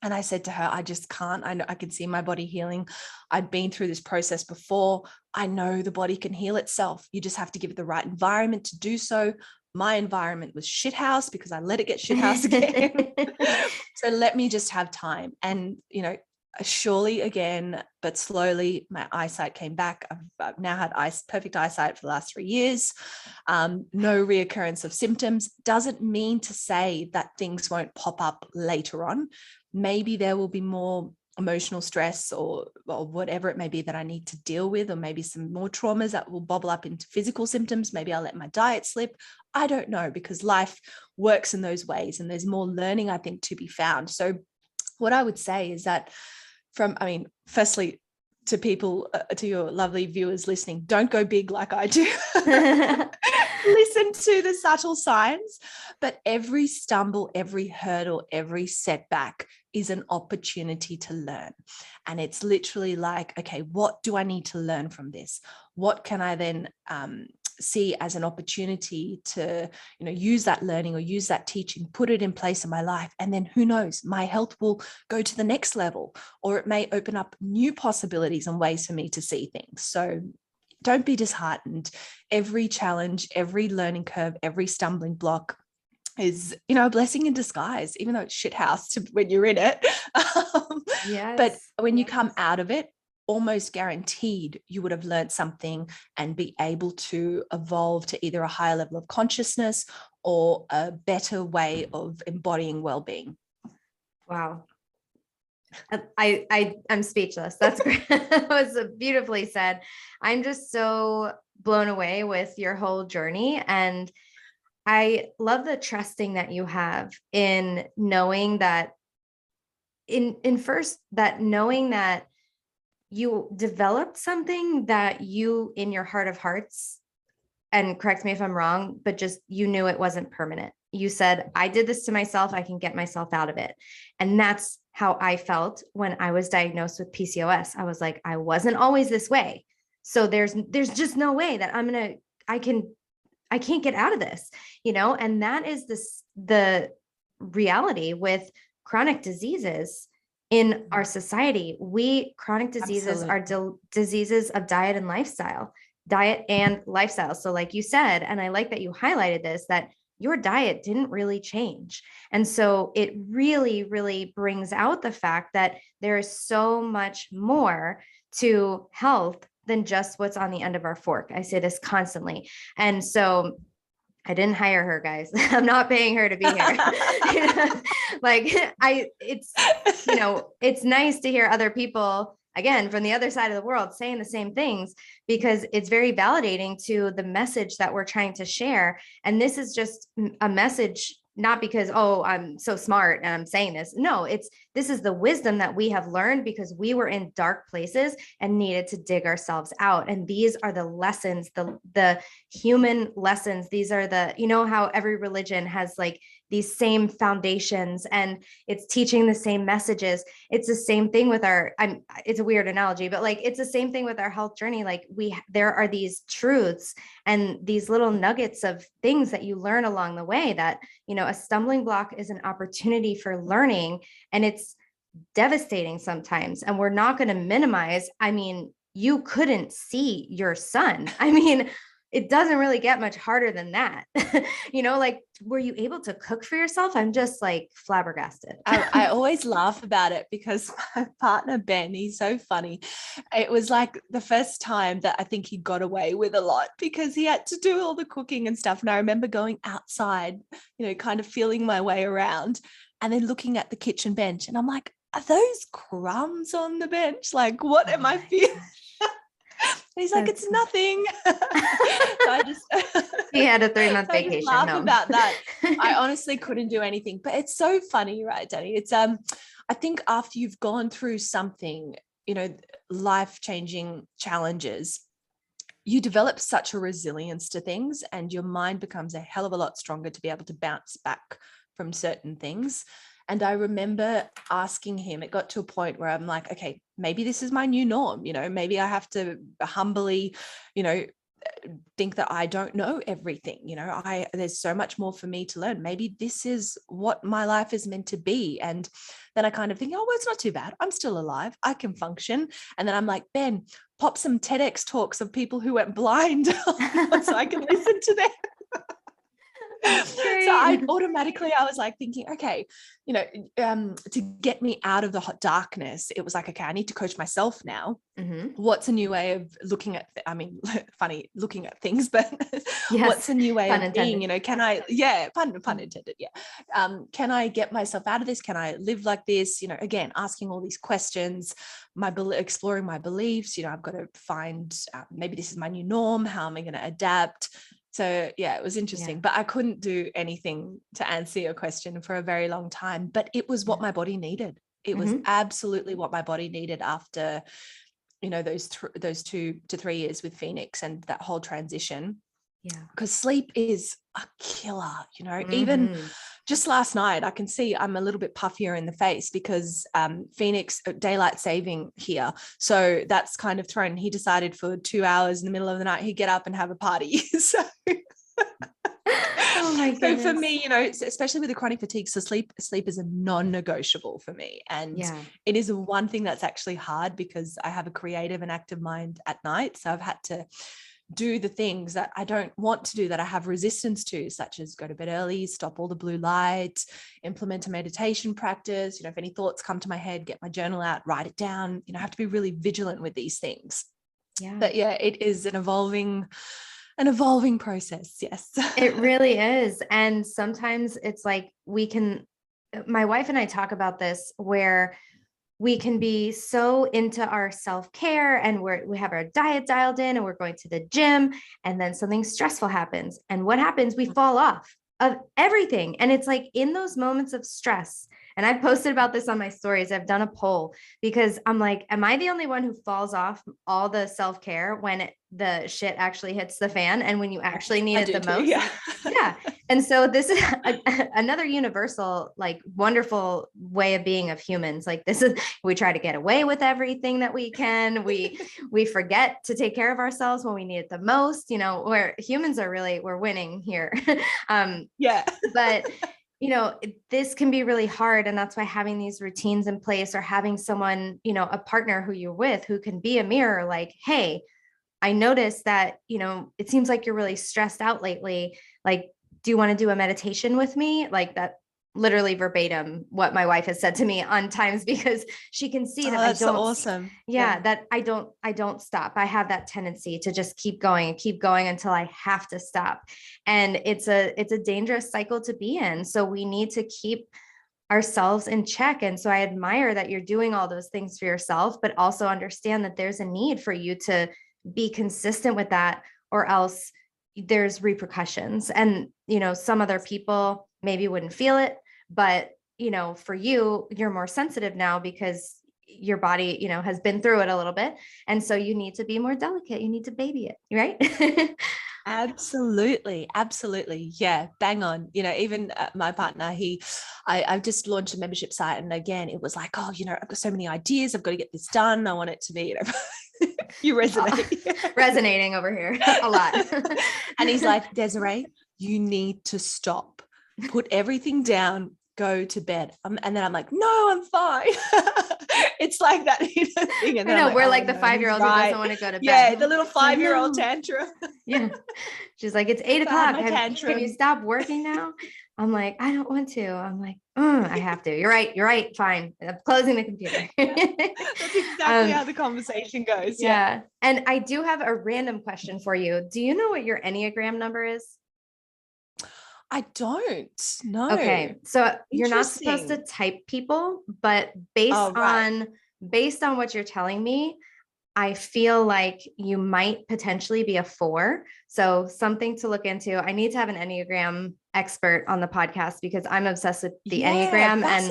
And I said to her, I just can't. I know I can see my body healing. I'd been through this process before. I know the body can heal itself. You just have to give it the right environment to do so. My environment was shithouse because I let it get shithouse again. So let me just have time. And, surely again, but slowly my eyesight came back. I've now had perfect eyesight for the last 3 years. No reoccurrence of symptoms. Doesn't mean to say that things won't pop up later on. Maybe there will be more emotional stress or whatever it may be that I need to deal with, or maybe some more traumas that will bubble up into physical symptoms. Maybe I'll let my diet slip. I don't know, because life works in those ways and there's more learning, I think, to be found. So what I would say is that firstly, to people, to your lovely viewers listening, don't go big like I do. Listen to the subtle signs, but every stumble, every hurdle, every setback is an opportunity to learn. And it's literally like, okay, what do I need to learn from this? What can I then see as an opportunity to, use that learning or use that teaching, put it in place in my life. And then who knows, my health will go to the next level, or it may open up new possibilities and ways for me to see things. So don't be disheartened. Every challenge, every learning curve, every stumbling block is, a blessing in disguise, even though it's shit house when you're in it. But when you come out of it, almost guaranteed you would have learned something and be able to evolve to either a higher level of consciousness or a better way of embodying well-being. Wow. I'm speechless. That's great. That was beautifully said. I'm just so blown away with your whole journey. And I love the trusting that you have in knowing that knowing that you developed something that you, in your heart of hearts, and correct me if I'm wrong, but just you knew it wasn't permanent. You said, I did this to myself, I can get myself out of it. And that's how I felt when I was diagnosed with PCOS. I was like, I wasn't always this way. So there's just no way that I can't get out of this, and that is the reality with chronic diseases in our society. Chronic diseases are diseases of diet and lifestyle. So like you said, and I like that you highlighted this, that your diet didn't really change. And so it really, really brings out the fact that there is so much more to health than just what's on the end of our fork. I say this constantly. And so I didn't hire her, guys. I'm not paying her to be here. It's nice to hear other people, again, from the other side of the world saying the same things, because it's very validating to the message that we're trying to share. And this is just a message, not because, oh, I'm so smart and I'm saying this. No, this is the wisdom that we have learned because we were in dark places and needed to dig ourselves out. And these are the lessons, the human lessons. These are how every religion has like these same foundations and it's teaching the same messages. It's the same thing with it's a weird analogy, but like, it's the same thing with our health journey. Like there are these truths and these little nuggets of things that you learn along the way that, a stumbling block is an opportunity for learning, and it's devastating sometimes. And we're not going to minimize. I mean, you couldn't see your son. I mean, it doesn't really get much harder than that. Like, were you able to cook for yourself? I'm just like flabbergasted. I always laugh about it because my partner, Ben, he's so funny. It was like the first time that I think he got away with a lot because he had to do all the cooking and stuff. And I remember going outside, kind of feeling my way around and then looking at the kitchen bench. And I'm like, are those crumbs on the bench? Like, what am I feeling? And he's like, it's nothing. So I just he had a 3-month I vacation. laugh about that. I honestly couldn't do anything, but it's so funny, right, Danny? It's I think after you've gone through something, life-changing challenges, you develop such a resilience to things and your mind becomes a hell of a lot stronger to be able to bounce back from certain things. And I remember asking him, it got to a point where I'm like, okay, maybe this is my new norm. Maybe I have to humbly, think that I don't know everything. There's so much more for me to learn. Maybe this is what my life is meant to be. And then I kind of think, oh, well, it's not too bad. I'm still alive. I can function. And then I'm like, Ben, pop some TEDx talks of people who went blind so I can listen to them. So I was like thinking, okay, to get me out of the hot darkness, it was like, okay, I need to coach myself now. Mm-hmm. What's a new way of looking at, funny looking at things, but yes, what's a new way of being, can I, pun intended. Yeah. Can I get myself out of this? Can I live like this? Again, asking all these questions, exploring my beliefs, I've got to find, maybe this is my new norm. How am I going to adapt? So yeah, it was interesting, but I couldn't do anything to answer your question for a very long time, but it was what my body needed. It was absolutely what my body needed after, those 2 to 3 years with Phoenix and that whole transition. Yeah. Because sleep is a killer, even just last night, I can see I'm a little bit puffier in the face because Phoenix daylight saving here. So that's kind of thrown. He decided for 2 hours in the middle of the night, he'd get up and have a party. So, oh my goodness. So for me, especially with the chronic fatigue, so sleep is a non-negotiable for me. And it is one thing that's actually hard because I have a creative and active mind at night. So I've had to do the things that I don't want to do, that I have resistance to, such as go to bed early, stop all the blue light, implement a meditation practice. If any thoughts come to my head, get my journal out, write it down. I have to be really vigilant with these things. Yeah. But yeah, it is an evolving process. Yes. It really is. And sometimes it's like my wife and I talk about this where we can be so into our self-care and we have our diet dialed in and we're going to the gym, and then something stressful happens. And what happens? We fall off of everything. And it's like in those moments of stress, and I've posted about this on my stories, I've done a poll because I'm like, am I the only one who falls off all the self-care when the shit actually hits the fan and when you actually need it the most? Yeah. Yeah. And so this is another universal, like wonderful way of being of humans. Like this is, we try to get away with everything that we can. We forget to take care of ourselves when we need it the most, where humans are really, we're winning here. Yeah. But this can be really hard. And that's why having these routines in place, or having someone, a partner who you're with, who can be a mirror, like, hey, I noticed that, it seems like you're really stressed out lately. Like, do you want to do a meditation with me? Like that, literally verbatim what my wife has said to me on times, because she can see that that's awesome. Yeah, that I don't stop. I have that tendency to just keep going until I have to stop. And it's a dangerous cycle to be in. So we need to keep ourselves in check. And so I admire that you're doing all those things for yourself, but also understand that there's a need for you to be consistent with that, or else there's repercussions. And, some other people maybe wouldn't feel it, but, for you, you're more sensitive now because your body, has been through it a little bit. And so you need to be more delicate. You need to baby it, right? Absolutely. Absolutely. Yeah. Bang on. Even my partner, I've just launched a membership site. And again, it was like, oh, I've got so many ideas. I've got to get this done. I want it to be, you resonate. Resonating over here a lot. And he's like, Desiree, you need to stop, put everything down, go to bed. And then I'm like, no, I'm fine. It's like that thing. And I know, I'm we're oh, like the no, 5-year-old who doesn't want to go to bed. Yeah, the little 5-year-old no. tantrum. Yeah. She's like, it's 8 o'clock. Can you stop working now? I'm like, I don't want to. I'm like, I have to. You're right. Fine. I'm closing the computer. That's exactly how the conversation goes. Yeah. And I do have a random question for you. Do you know what your Enneagram number is? I don't know. Okay. So you're not supposed to type people, but based on what you're telling me, I feel like you might potentially be a 4. So something to look into. I need to have an Enneagram expert on the podcast because I'm obsessed with the Enneagram and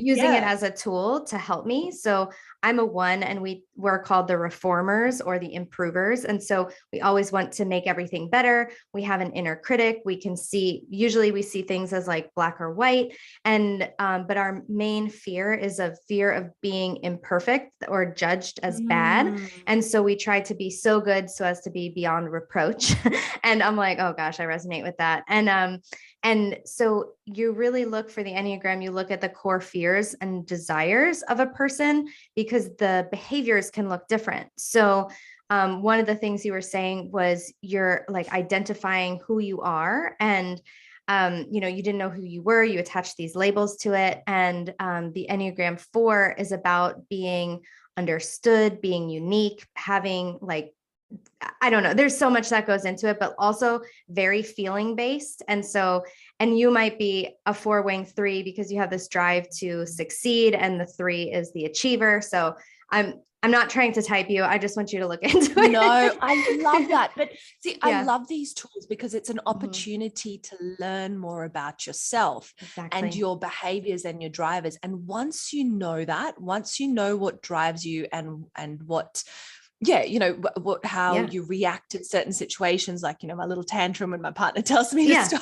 using it as a tool to help me. So I'm a 1, and we're called the reformers or the improvers. And so we always want to make everything better. We have an inner critic. Usually we see things as like black or white. And, but our main fear is a fear of being imperfect or judged as bad. And so we try to be so good so as to be beyond reproach. And I'm like, oh gosh, I resonate with that. And so you really look for the Enneagram, you look at the core fears and desires of a person, because the behaviors can look different. So one of the things you were saying was you're like identifying who you are, and you didn't know who you were, you attached these labels to it. And the Enneagram 4 is about being understood, being unique, having like, I don't know, there's so much that goes into it, but also very feeling based. And you might be a 4-wing 3 because you have this drive to succeed, and the 3 is the achiever. So I'm not trying to type you. I just want you to look into it. No, I love that. But see, I love these tools because it's an opportunity to learn more about yourself and your behaviors and your drivers. And once you know that, once you know what drives you and what, how you react in certain situations, like, my little tantrum when my partner tells me to stop.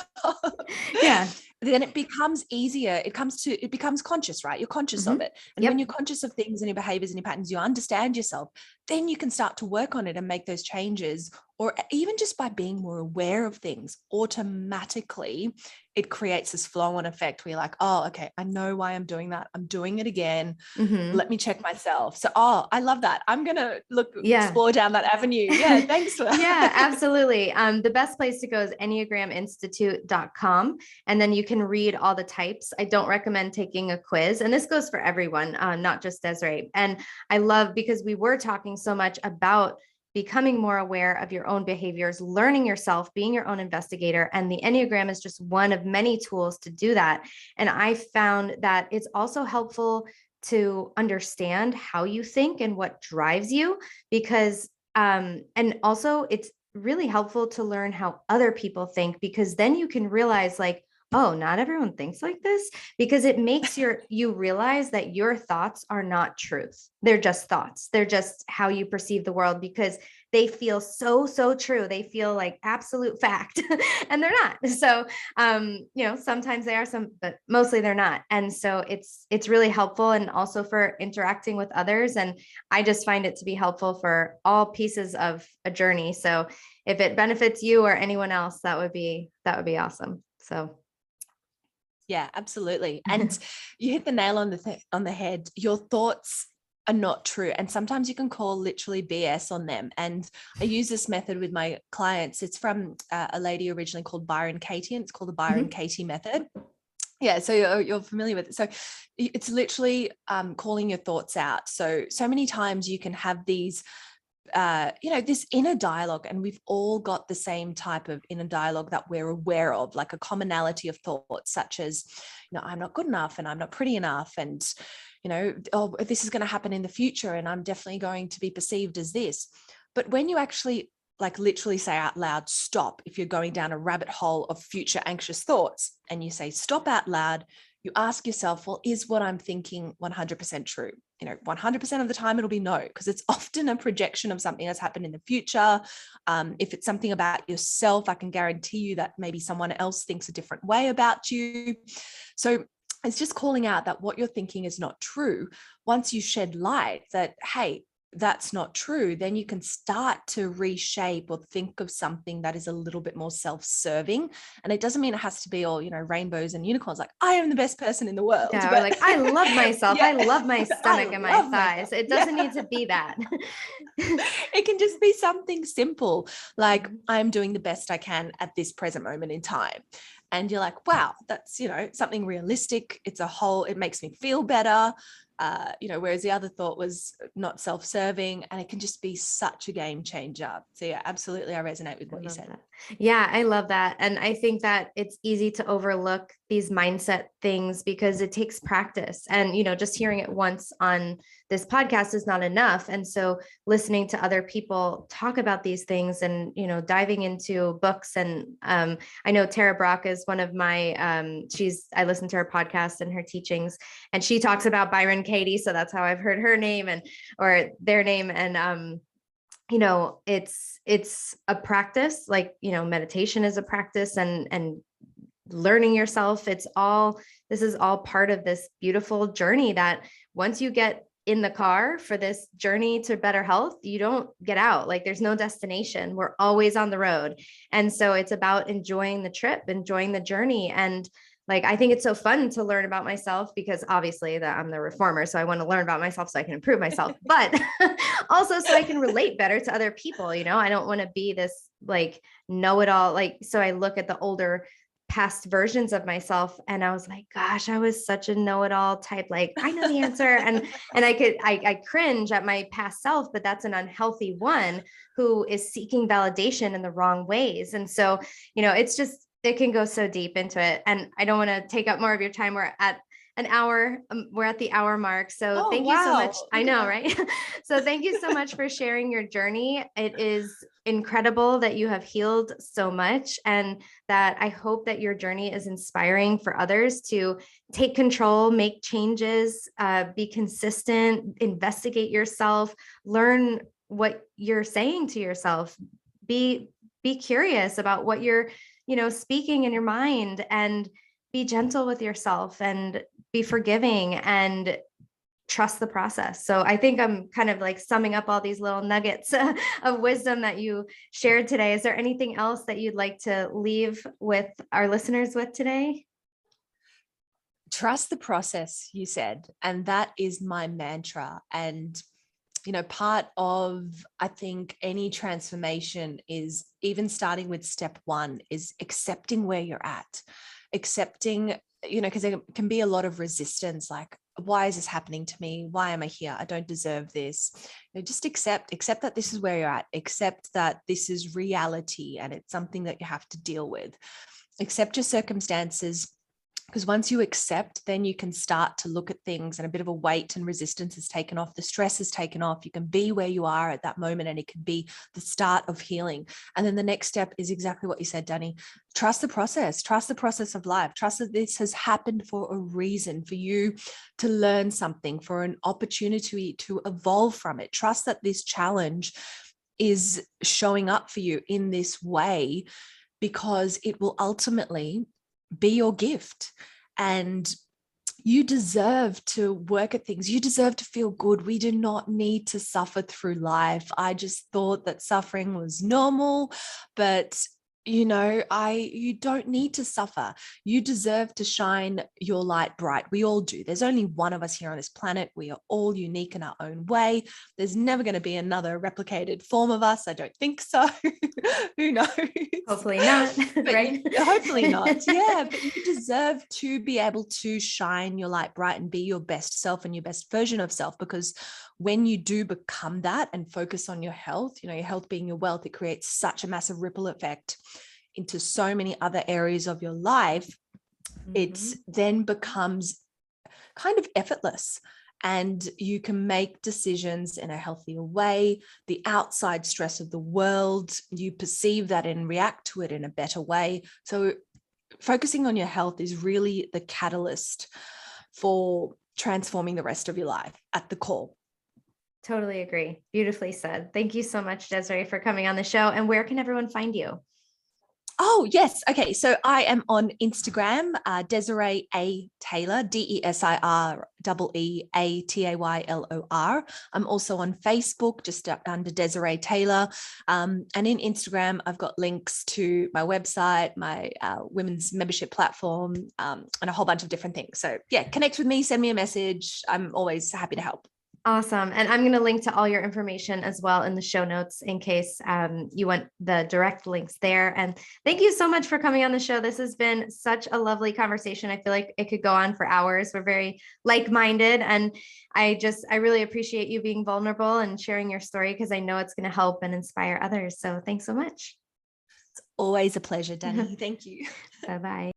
Yeah. Then it becomes easier. It becomes conscious, right? You're conscious of it. And when you're conscious of things and your behaviors and your patterns, you understand yourself, then you can start to work on it and make those changes. Or even just by being more aware of things, automatically it creates this flow-on effect where you're like, oh, okay, I know why I'm doing that. I'm doing it again. Let me check myself. So, I love that. I'm going to explore down that avenue. Yeah. Thanks for that. Yeah, absolutely. The best place to go is enneagraminstitute.com. And then you can read all the types. I don't recommend taking a quiz. And this goes for everyone, not just Desiree. And I love, because we were talking so much about becoming more aware of your own behaviors, learning yourself, being your own investigator. And the Enneagram is just one of many tools to do that. And I found that it's also helpful to understand how you think and what drives you, because and also it's really helpful to learn how other people think, because then you can realize like, oh, not everyone thinks like this, because it makes you realize that your thoughts are not truth. They're just thoughts. They're just how you perceive the world, because they feel so true. They feel like absolute fact and they're not. So, sometimes they are, but mostly they're not. And so it's really helpful, and also for interacting with others. And I just find it to be helpful for all pieces of a journey. So if it benefits you or anyone else, that would be awesome. So. Yeah, absolutely. And you hit the nail on the head. Your thoughts are not true. And sometimes you can call literally BS on them. And I use this method with my clients. It's from a lady originally called Byron Katie, and it's called the Byron Katie method. Yeah, so you're familiar with it. So it's literally calling your thoughts out. So many times you can have these this inner dialogue, and we've all got the same type of inner dialogue that we're aware of, like a commonality of thoughts, such as, I'm not good enough, and I'm not pretty enough, and, oh, this is going to happen in the future, and I'm definitely going to be perceived as this. But when you actually like literally say out loud, stop, if you're going down a rabbit hole of future anxious thoughts, and you say stop out loud, you ask yourself, well, is what I'm thinking 100% true? 100% of the time it'll be no, because it's often a projection of something that's happened in the future. If it's something about yourself, I can guarantee you that maybe someone else thinks a different way about you. So it's just calling out that what you're thinking is not true. Once you shed light that, hey, that's not true, then you can start to reshape or think of something that is a little bit more self-serving. And it doesn't mean it has to be all, rainbows and unicorns, like I am the best person in the world. Yeah, or like, I love myself. Yeah. I love my stomach and my thighs. It doesn't need to be that. It can just be something simple, like I'm doing the best I can at this present moment in time. And you're like, wow, that's, something realistic. It makes me feel better. Whereas the other thought was not self-serving, and it can just be such a game changer. So yeah, absolutely. I resonate with what you said. That. Yeah, I love that. And I think that it's easy to overlook these mindset things because it takes practice, and, just hearing it once on this podcast is not enough. And so listening to other people talk about these things, and, diving into books. And I know Tara Brach is one of my, I listen to her podcast and her teachings, and she talks about Byron Katie. So that's how I've heard her name or their name. And, it's a practice, like, meditation is a practice, and learning yourself. This is all part of this beautiful journey that once you get in the car for this journey to better health, you don't get out. Like, there's no destination. We're always on the road. And so it's about enjoying the trip, enjoying the journey. And like, I think it's so fun to learn about myself, because obviously that I'm the reformer. So I want to learn about myself so I can improve myself, but also so I can relate better to other people. I don't want to be this like know-it-all. Like, so I look at the older past versions of myself, and I was like, gosh, I was such a know-it-all type. Like, I know the answer. And I cringe at my past self, but that's an unhealthy one who is seeking validation in the wrong ways. And so, it can go so deep into it. And I don't want to take up more of your time. We're at an hour. We're at the hour mark. So thank you so much. I know, right? So thank you so much for sharing your journey. It is incredible that you have healed so much, and that I hope that your journey is inspiring for others to take control, make changes, be consistent, investigate yourself, learn what you're saying to yourself, be curious about what you're speaking in your mind, and be gentle with yourself, and be forgiving, and trust the process. So I think I'm kind of like summing up all these little nuggets of wisdom that you shared today. Is there anything else that you'd like to leave with our listeners with today? Trust the process, you said, and that is my mantra. And part of, I think, any transformation is even starting with step one is accepting where you're at, accepting, because there can be a lot of resistance, like, why is this happening to me? Why am I here? I don't deserve this. Just accept that this is where you're at, accept that this is reality and it's something that you have to deal with. Accept your circumstances, Because once you accept, then you can start to look at things, and a bit of a weight and resistance is taken off. The stress is taken off. You can be where you are at that moment, and it can be the start of healing. And then the next step is exactly what you said, Danny. Trust the process. Trust the process of life. Trust that this has happened for a reason, for you to learn something, for an opportunity to evolve from it. Trust that this challenge is showing up for you in this way, because it will ultimately be your gift. And you deserve to work at things. You deserve to feel good. We do not need to suffer through life. I just thought that suffering was normal, but you don't need to suffer. You deserve to shine your light bright. We all do. There's only one of us here on this planet. We are all unique in our own way. There's never going to be another replicated form of us. I don't think so. Who knows? Hopefully not, right? Hopefully not. Yeah, but you deserve to be able to shine your light bright and be your best self and your best version of self, because when you do become that and focus on your health, your health being your wealth, it creates such a massive ripple effect into so many other areas of your life. It then becomes kind of effortless, and you can make decisions in a healthier way. The outside stress of the world, you perceive that and react to it in a better way. So focusing on your health is really the catalyst for transforming the rest of your life at the core. Totally agree. Beautifully said. Thank you so much, Desiree, for coming on the show. And where can everyone find you? Oh, yes. Okay. So I am on Instagram, Desiree A. Taylor, DesirEeATaylor. I'm also on Facebook, just under Desiree Taylor. And in Instagram, I've got links to my website, my women's membership platform, and a whole bunch of different things. So yeah, connect with me, send me a message. I'm always happy to help. Awesome. And I'm going to link to all your information as well in the show notes in case you want the direct links there. And thank you so much for coming on the show. This has been such a lovely conversation. I feel like it could go on for hours. We're very like-minded, and I really appreciate you being vulnerable and sharing your story, because I know it's going to help and inspire others. So thanks so much. It's always a pleasure, Danny. Thank you. Bye-bye.